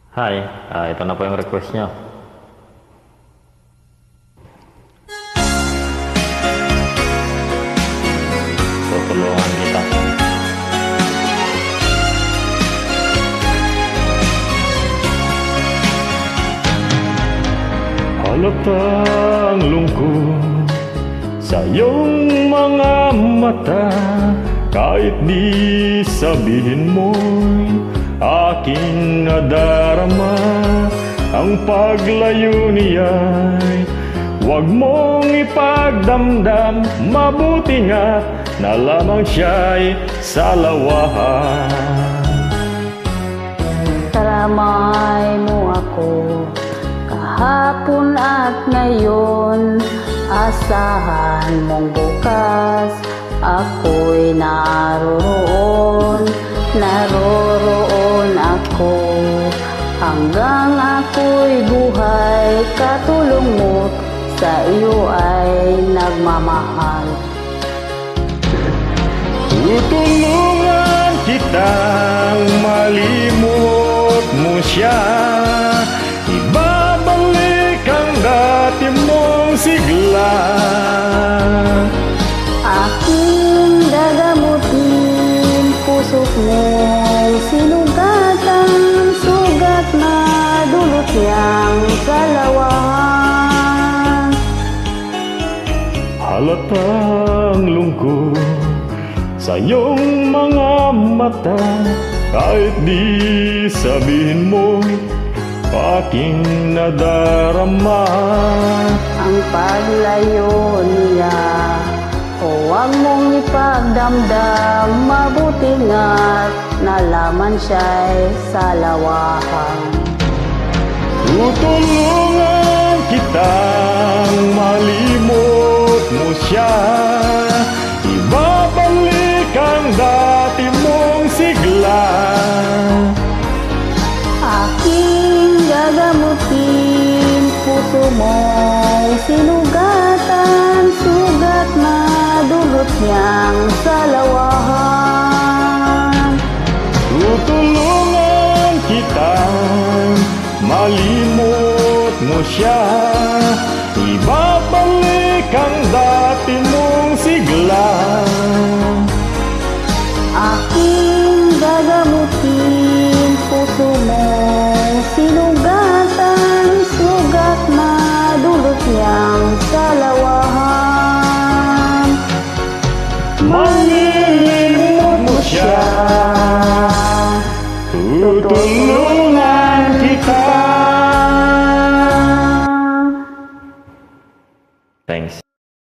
Hi, ito na po yung request nyo. Tutulungan kita. Halatang lungkot sa iyong mga mata, kahit di sabihin mo'y aking nadarama. Ang paglayo niya'y huwag mong ipagdamdam, mabuti nga na lamang siya'y salawahan. Taramay mo ako kahapon at ngayon, asahan mong bukas ako'y naroroon ako. Hanggang ako'y buhay, katulong mo sa iyo ay nagmamahal. Tutulungan kitang malimot mo siya, ibabalik ang dati mong sigla. Aking gagamutin puso mong sinugatan, sugat na dulot niyang salawahan. Halatang lungkot sa iyong mga mata, kahit di sabihin mo aking nadarama. Ang paglayo niya, huwag mong ipagdamdam, mabuti nga't nalaman siya'y salawahan. Tutulungan kitang malimot mo siya, ibabalik ang dati mong sigla. Aking gagamutin puso mong sinugatan, sugat na dulot niyang salawahan. Tutulungan kitang malimot mo siya, ibabalik ang dati mong sigla. Aking gagamutin puso mong sinugatan, sugat na dulot niyang salawahan. Malimot mo siya, tutulungan kita. Thanks.